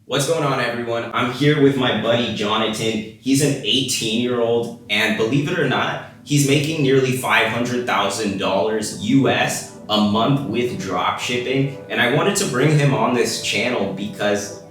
What's going on, everyone? I'm here with my buddy Jonatan. He's an 18-year-old, and believe it or not, he's making nearly $500,000 US a month with drop shipping. And I wanted to bring him on this channel because,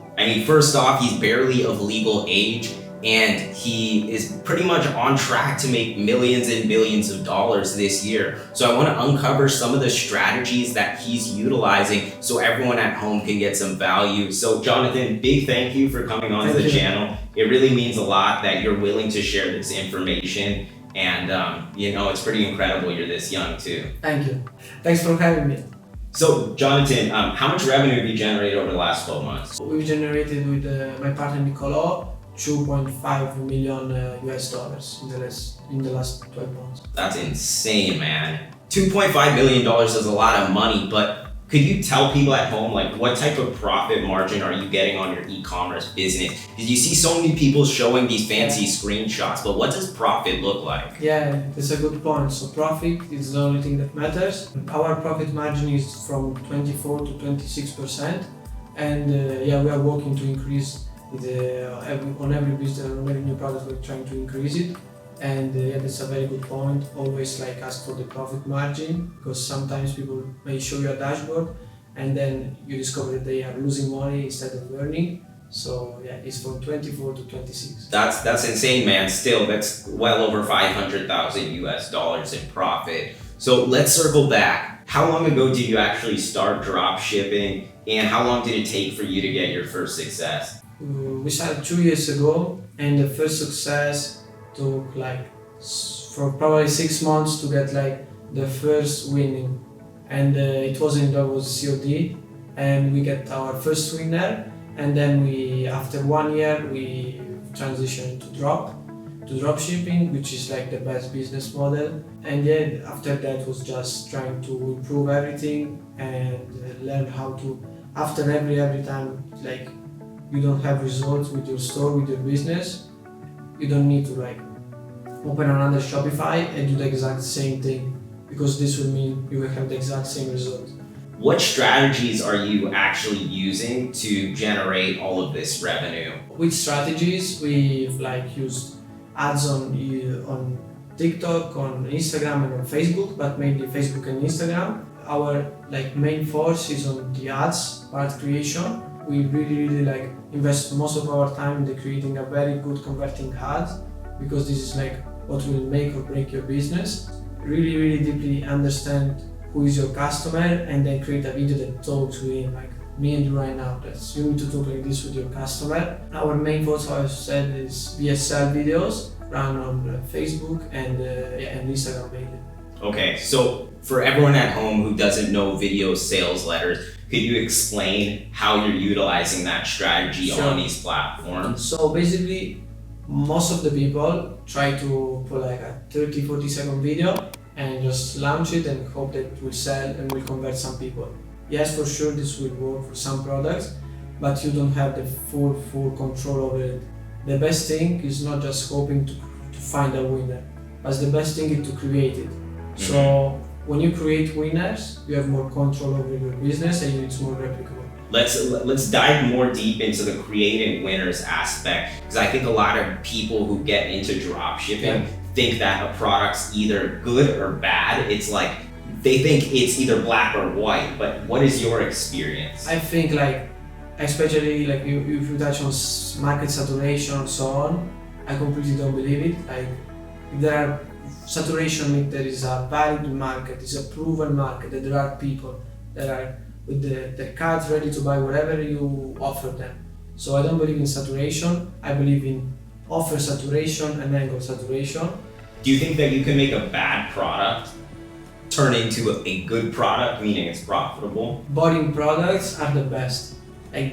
first off, he's barely of legal age, and he is pretty much on track to make millions and millions of dollars this year. So I want to uncover some of the strategies that he's utilizing so everyone at home can get some value. So Jonatan, big thank you for coming on the channel. It really means a lot that you're willing to share this information. And it's pretty incredible you're this young too. Thank you. Thanks for having me. So Jonatan, how much revenue have you generated over the last 12 months? We've generated with my partner Nicolo $2.5 million US dollars in the last 12 months. That's insane, man. $2.5 million is a lot of money, but could you tell people at home, what type of profit margin are you getting on your e-commerce business? Because you see so many people showing these fancy screenshots, but what does profit look like? Yeah, that's a good point. So profit is the only thing that matters. Our profit margin is from 24 to 26%. And we are working to increase on every business, on every new product, we're trying to increase it. And that's a very good point. Always ask for the profit margin, because sometimes people may show you a dashboard and then you discover that they are losing money instead of earning. So it's from 24 to 26. That's insane, man. Still, that's well over 500,000 US dollars in profit. So let's circle back. How long ago did you actually start drop shipping, and how long did it take for you to get your first success? We started 2 years ago, and the first success took for probably 6 months to get the first winning, and it was COD, and we get our first winner, and then after 1 year we transitioned to drop shipping, which is the best business model. And after that was just trying to improve everything and learn how to, after every time you don't have results with your store, with your business, you don't need to open another Shopify and do the exact same thing, because this will mean you will have the exact same result. What strategies are you actually using to generate all of this revenue? With strategies, we've used ads on TikTok, on Instagram, and on Facebook, but mainly Facebook and Instagram. Our main force is on the ads part creation. We really invest most of our time in creating a very good converting ad, because this is what will make or break your business. Really deeply understand who is your customer, and then create a video that talks with him, me and you right now. You need to talk like this with your customer. Our main focus, as I said, is VSL videos run on Facebook and Instagram mainly. Okay, so for everyone at home who doesn't know video sales letters, could you explain how you're utilizing that strategy on these platforms? So basically, most of the people try to put a 30-40 second video and just launch it and hope that it will sell and will convert some people. Yes, for sure this will work for some products, but you don't have the full control over it. The best thing is not just hoping to find a winner, but the best thing is to create it. So when you create winners, you have more control over your business and it's more replicable. Let's dive more deep into the creating winners aspect, because I think a lot of people who get into dropshipping think that a product's either good or bad. It's they think it's either black or white, but what is your experience? I think especially if you touch on market saturation and so on, I completely don't believe it. If there are saturation, means there is a valid market, it's a proven market, that there are people that are with their cards ready to buy whatever you offer them. So I don't believe in saturation. I believe in offer saturation and angle saturation. Do you think that you can make a bad product turn into a good product, meaning it's profitable? Boring products are the best.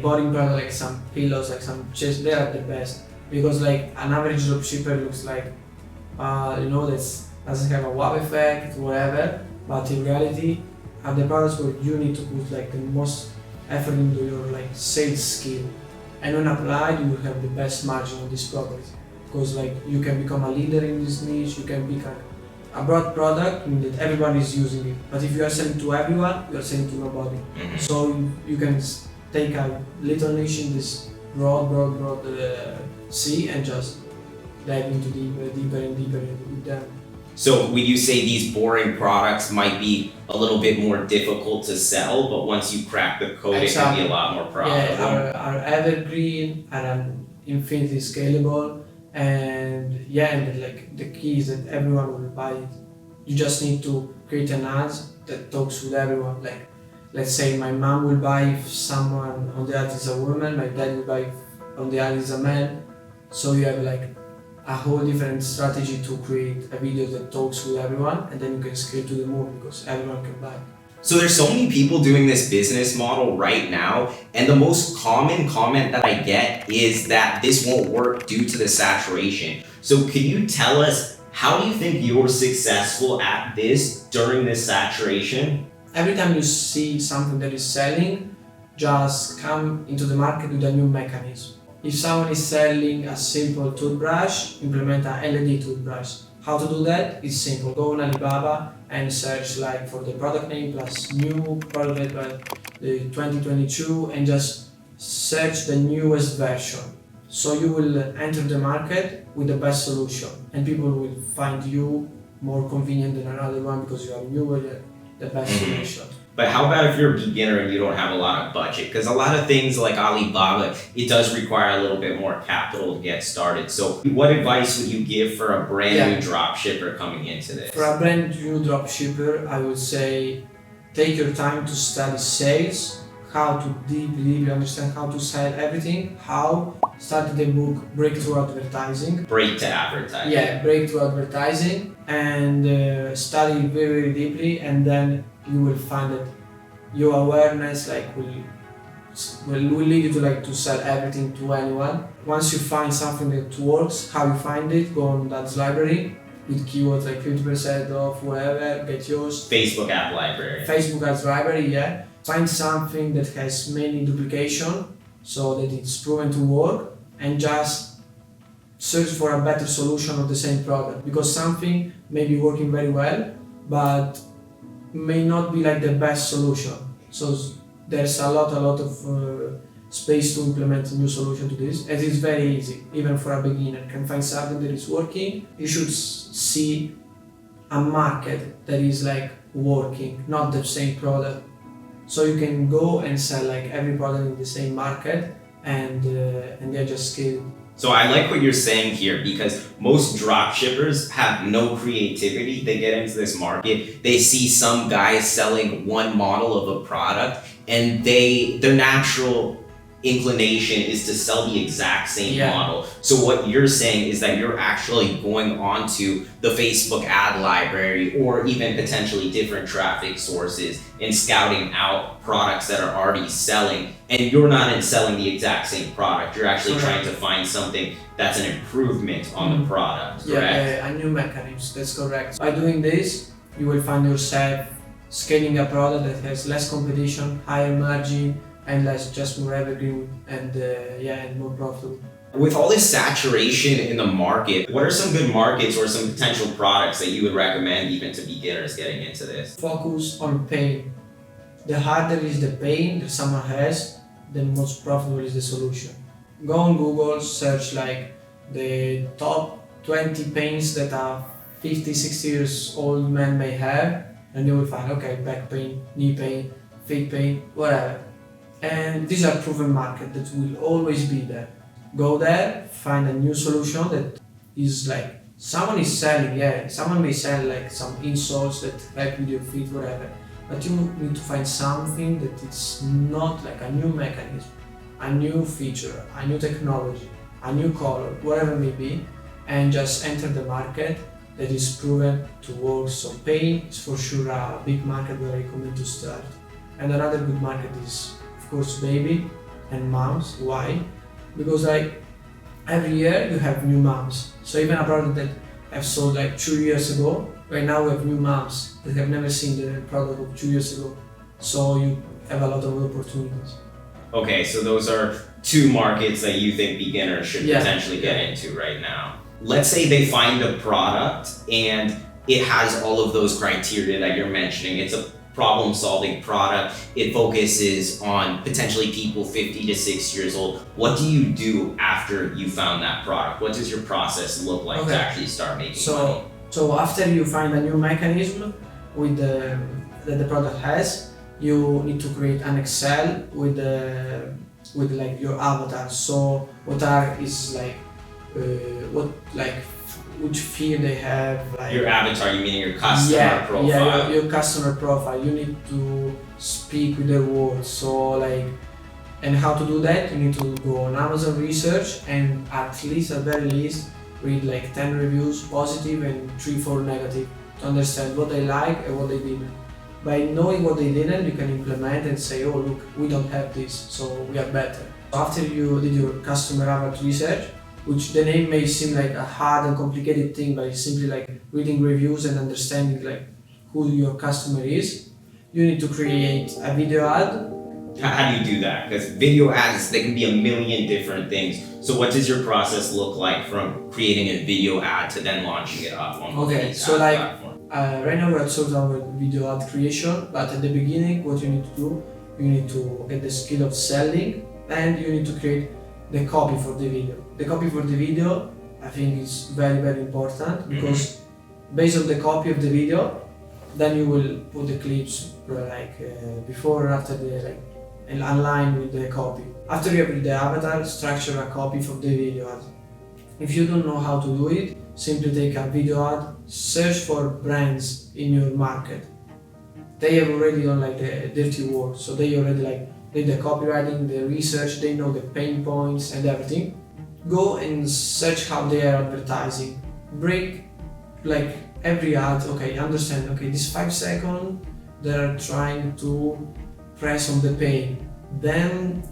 Boring products like some pillows, some chairs, they are the best. Because an average dropshipper looks that doesn't have a wow effect, whatever. But in reality, are the products where you need to put the most effort into your sales skill. And when applied, you will have the best margin on this product. Because you can become a leader in this niche, you can become a broad product that everybody is using it. But if you are selling to everyone, you are selling to nobody. So you can take a little niche in this broad sea and just dive into deeper and deeper with them. So would you say these boring products might be a little bit more difficult to sell, but once you crack the code, it can be a lot more profitable? Yeah, are evergreen and infinitely scalable, and like the key is that everyone will buy it. You just need to create an ad that talks with everyone. Like, let's say my mom will buy if someone on the ad is a woman, my dad will buy if on the ad is a man. So you have like a whole different strategy to create a video that talks with everyone, and then you can scale to the moon because everyone can buy. So there's so many people doing this business model right now, and the most common comment that I get is that this won't work due to the saturation. So can you tell us, how do you think you're successful at this during this saturation? Every time you see something that is selling, just come into the market with a new mechanism. If someone is selling a simple toothbrush, implement a LED toothbrush. How to do that? It's simple. Go on Alibaba and search like for the product name plus new product like the 2022 and just search the newest version. So you will enter the market with the best solution, and people will find you more convenient than another one because you are newer, the best solution. But how about if you're a beginner and you don't have a lot of budget? Because a lot of things like Alibaba, it does require a little bit more capital to get started. So what advice would you give for a brand new dropshipper coming into this? For a brand new dropshipper, I would say take your time to study sales, how to deeply understand how to sell everything, how start the book Breakthrough Advertising. Break to advertising. Yeah, Breakthrough Advertising, and study very, very deeply, and then you will find that your awareness will lead you to to sell everything to anyone. Once you find something that works, how you find it, go on that library with keywords like 50% off, whatever, get yours. Facebook ad library. Facebook ads library, yeah. Find something that has many duplication so that it's proven to work, and just search for a better solution of the same product, because something may be working very well, but may not be like the best solution. So there's a lot of space to implement a new solution to this, and it's very easy, even for a beginner. Can find something that is working. You should see a market that is like working, not the same product. So you can go and sell like every product in the same market, and they just scale. So I like what you're saying here, because most drop shippers have no creativity. They get into this market, they see some guy selling one model of a product, and their natural inclination is to sell the exact same model. So what you're saying is that you're actually going onto the Facebook ad library, or even potentially different traffic sources, and scouting out products that are already selling, and you're not in selling the exact same product. You're actually trying to find something that's an improvement on the product, correct? Yeah, a new mechanism, that's correct. By doing this, you will find yourself scaling a product that has less competition, higher margin, and less, just more evergreen, and and more profitable. With all this saturation in the market, what are some good markets or some potential products that you would recommend even to beginners getting into this? Focus on pain. The harder is the pain that someone has, the most profitable is the solution. Go on Google, search like the top 20 pains that a 50, 60 years old man may have, and you will find, okay, back pain, knee pain, feet pain, whatever. And these are proven markets that will always be there. Go there, find a new solution that is like, someone is selling, someone may sell like some insoles that help with your feet, whatever. But you need to find something that is not like a new mechanism, a new feature, a new technology, a new color, whatever it may be, and just enter the market that is proven to work. So pain is for sure a big market where I recommend to start. And another good market is, of course, baby and moms. Why? Because like every year you have new moms. So even a product that I've sold like 2 years ago, right now we have new moms that have never seen the product of 2 years ago. So you have a lot of opportunities. Okay, so those are two markets that you think beginners should potentially get into right now. Let's say they find a product and it has all of those criteria that you're mentioning. It's a problem-solving product. It focuses on potentially people 50 to 6 years old. What do you do after you found that product? What does your process look like to actually start making money? So after you find a new mechanism with that the product has, you need to create an Excel with like your avatar. So is like which field they have. Like, your avatar, you meaning your customer profile? Yeah, your customer profile. You need to speak with their words. So like, and how to do that? You need to go on Amazon research and at very least read like 10 reviews, positive and 3-4 negative, to understand what they like and what they didn't. By knowing what they didn't, you can implement and say, oh look, we don't have this, so we are better. After you did your customer avatar research, which the name may seem like a hard and complicated thing, but it's simply like reading reviews and understanding like who your customer is, you need to create a video ad. How do you do that? Because video ads, they can be a million different things. So what does your process look like from creating a video ad to then launching it up on these platforms? Right now we're talking about video ad creation, but at the beginning what you need to do, you need to get the skill of selling and you need to create the copy for the video. The copy for the video, I think is very, very important because based on the copy of the video, then you will put the clips before and after and align with the copy. After you have the avatar, structure a copy for the video ad. If you don't know how to do it, simply take a video ad, search for brands in your market. They have already done the dirty work, so they already did the copywriting, the research, they know the pain points and everything. Go and search how they are advertising. Break every ad, understand, this 5 seconds, they're trying to press on the pain. Then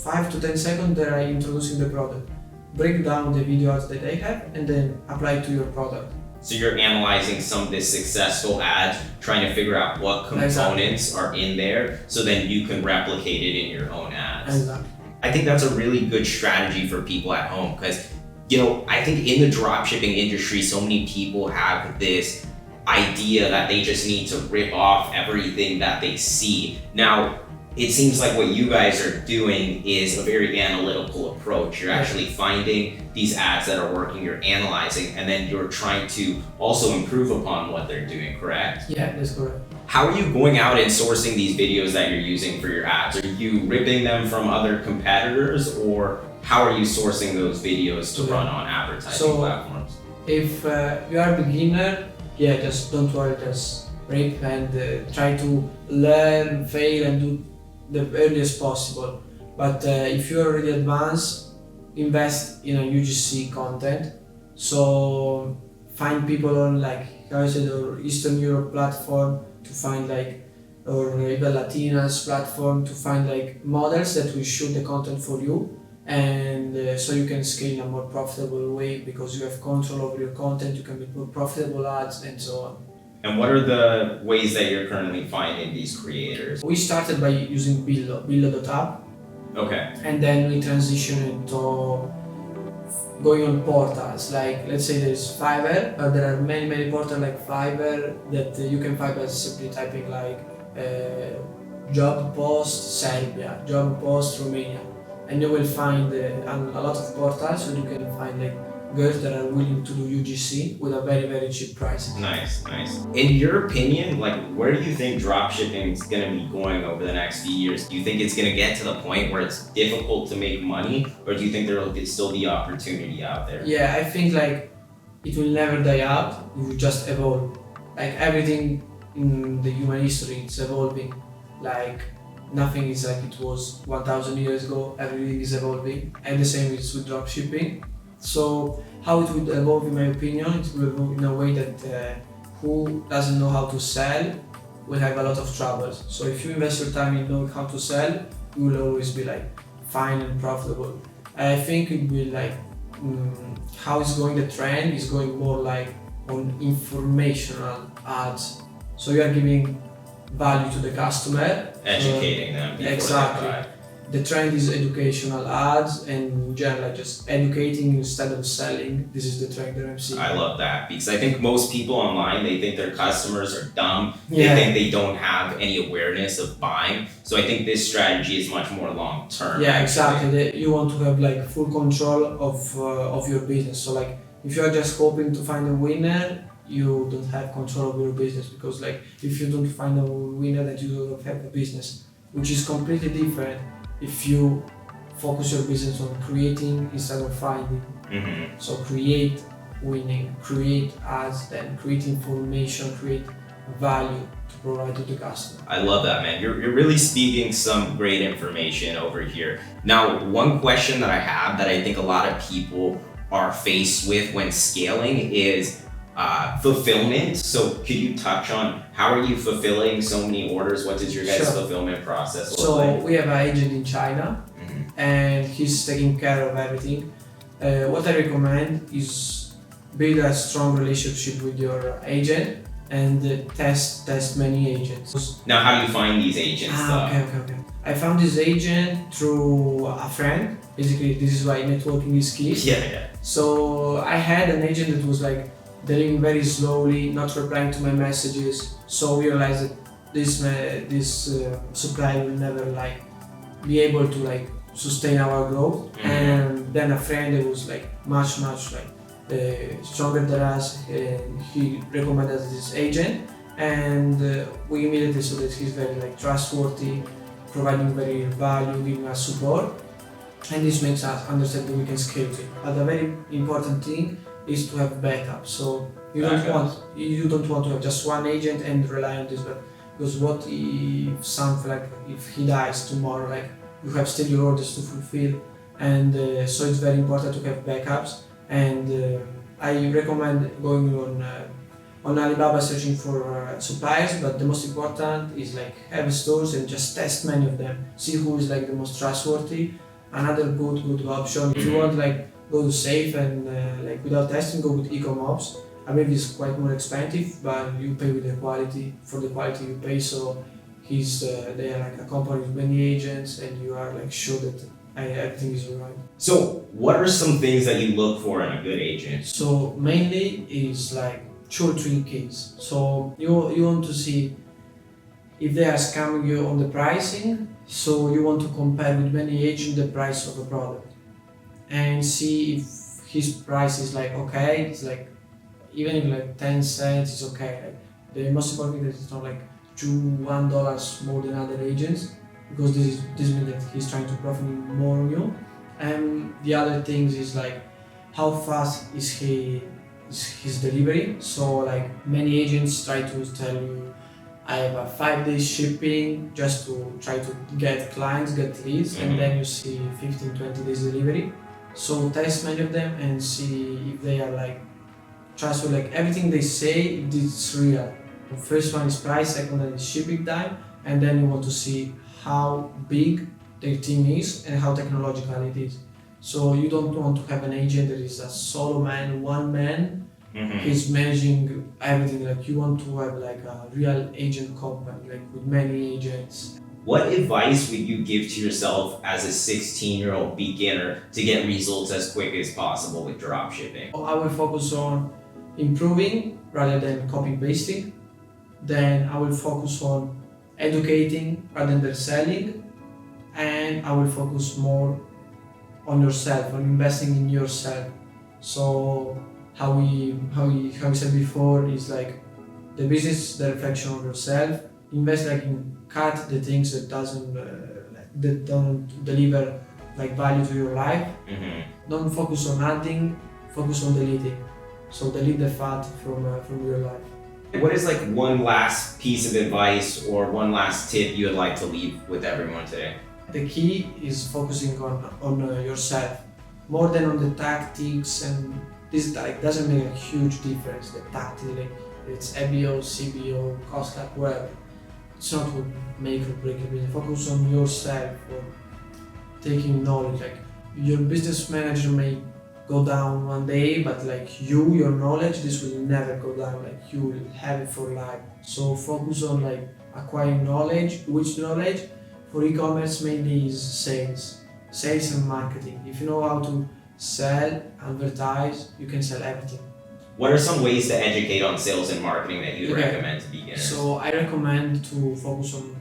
5 to 10 seconds, they are introducing the product. Break down the video ads that they have and then apply it to your product. So you're analyzing some of the successful ads, trying to figure out what components are in there, so then you can replicate it in your own ads. Exactly. I think that's a really good strategy for people at home because, I think in the dropshipping industry, so many people have this idea that they just need to rip off everything that they see. Now, it seems like what you guys are doing is a very analytical approach. You're actually finding these ads that are working, you're analyzing, and then you're trying to also improve upon what they're doing, correct? Yeah, that's correct. How are you going out and sourcing these videos that you're using for your ads? Are you ripping them from other competitors, or how are you sourcing those videos to run on advertising platforms? If you are a beginner, just don't worry, just rip and try to learn, fail and do the earliest possible. But if you're already advanced, invest in a UGC content. So find people on or Eastern Europe platform to find or even Latinas platform to find models that will shoot the content for you, and so you can scale in a more profitable way because you have control over your content, you can make more profitable ads and so on. And what are the ways that you're currently finding these creators? We started by using Billo.app. Okay. And then we transitioned into going on portals. Let's say there's Fiverr, but there are many portals like Fiverr that you can find by simply typing job post Serbia, job post Romania. And you will find a lot of portals where you can find girls that are willing to do UGC with a very, very cheap price. Nice. In your opinion, where do you think dropshipping is going to be going over the next few years? Do you think it's going to get to the point where it's difficult to make money, or do you think there will still be opportunity out there? Yeah, I think it will never die out. It will just evolve. Everything in the human history, it's evolving. Nothing is like it was 1,000 years ago. Everything is evolving, and the same is with dropshipping. So how it would evolve, in my opinion, it will evolve in a way that who doesn't know how to sell will have a lot of troubles. So if you invest your time in knowing how to sell, you will always be fine and profitable. I think it will how it's going, the trend is going more on informational ads. So you are giving value to the customer. Educating them before they buy. the trend is educational ads and in general like just educating instead of selling. This is the trend that I'm seeing. I love that because I think most people online, they think their customers are dumb. They Yeah. think they don't have any awareness of buying. So I think this strategy is much more long term. Yeah, exactly. You want to have like full control of your business. So like if you are just hoping to find a winner, you don't have control of your business, because like if you don't find a winner, then you don't have a business, which is completely different if you focus your business on creating instead of finding. Mm-hmm. So create winning, create ads, then create information, create value to provide to the customer. I love that, man. You're really speaking some great information over here. Now, one question that I have that I think a lot of people are faced with when scaling is fulfillment. So could you touch on how are you fulfilling so many orders? What does your guys' Sure. fulfillment process look So like? we have an agent in China, and he's taking care of everything. What I recommend is build a strong relationship with your agent and test many agents. Now, how do you find these agents? Okay. I found this agent through a friend. Basically, this is why networking is key. Yeah. So I had an agent that was like delivering very slowly, not replying to my messages. So we realized that this supplier will never like be able to like sustain our growth. Mhm. And then a friend that was like much like stronger than us, and he recommended this agent, and we immediately saw that he's very like trustworthy, providing very value, giving us support, and this makes us understand that we can scale it. But the very important thing is to have backup. So you don't want to have just one agent and rely on this, but because what if something like if he dies tomorrow, like you have still your orders to fulfill, and so it's very important to have backups. And I recommend going on Alibaba searching for suppliers, but the most important is like have stores and just test many of them, see who is like the most trustworthy. Another good option if you want like go to safe and like without testing, go with e-com ops. I mean it's quite more expensive, but you pay with the quality, for the quality you pay. So they are like a company with many agents, and you are like sure that everything is alright. So what are some things that you look for in a good agent? So mainly is like 2 or 3 keys. So you want to see if they are scamming you on the pricing. So you want to compare with many agents the price of a product and see if his price is like okay. It's like even if like 10 cents is okay. Like, the most important thing is it's not like $1 more than other agents, because this means that he's trying to profit more on you. And the other things is like how fast is his delivery. So like many agents try to tell you I have a 5-day shipping just to try to get clients, get leads, and then you see 15-20 days delivery. So test many of them and see if they are like trustworthy, like everything they say, if it's real. The first one is price, second one is shipping time, and then you want to see how big their team is and how technological it is. So you don't want to have an agent that is a solo man, one man. He's managing everything. Like you want to have like a real agent company, like with many agents. What advice would you give to yourself as a 16-year-old beginner to get results as quick as possible with dropshipping? I will focus on improving rather than copy pasting. Then I will focus on educating rather than selling, and I will focus more on yourself, on investing in yourself. So how we said before is like the business is the reflection of yourself. Invest like in cut the things that don't deliver like value to your life. Don't focus on adding, focus on deleting. So delete the fat from your life. What is like one last piece of advice or one last tip you would like to leave with everyone today? The key is focusing on yourself more than on the tactics, and this like doesn't make a huge difference. The tactic, like it's EBO, CBO, cost cap, whatever. It's not what make or break your business. Focus on yourself or taking knowledge. Like your business manager may go down one day, but like your knowledge, this will never go down. Like you will have it for life. So focus on like acquiring knowledge. Which knowledge? For e-commerce, mainly is sales and marketing. If you know how to sell, advertise, you can sell everything. What are some ways to educate on sales and marketing that you'd Okay. recommend to beginners? So I recommend to focus on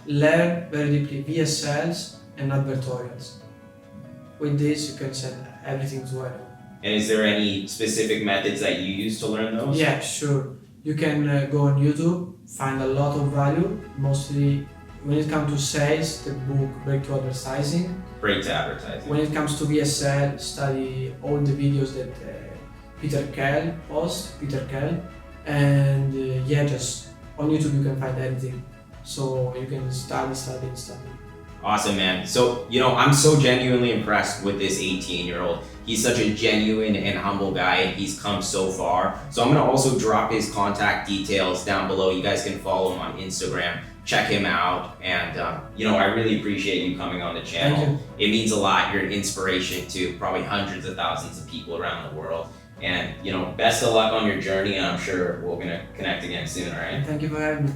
learn very deeply via sales and advertorials. With this, you can sell everything to anyone. And is there any specific methods that you use to learn those? Yeah, sure. You can go on YouTube, find a lot of value. Mostly, when it comes to sales, the book Breakthrough Advertising. Break to advertising. When it comes to VSL, study all the videos that Peter Kell posts, and yeah, just on YouTube you can find anything. So you can study. Awesome, man. So, I'm so genuinely impressed with this 18-year-old. He's such a genuine and humble guy, and he's come so far. So I'm going to also drop his contact details down below. You guys can follow him on Instagram. Check him out. And, I really appreciate you coming on the channel. Thank you. It means a lot. You're an inspiration to probably hundreds of thousands of people around the world. And, best of luck on your journey, and I'm sure we're going to connect again soon, all right? Thank you for having me.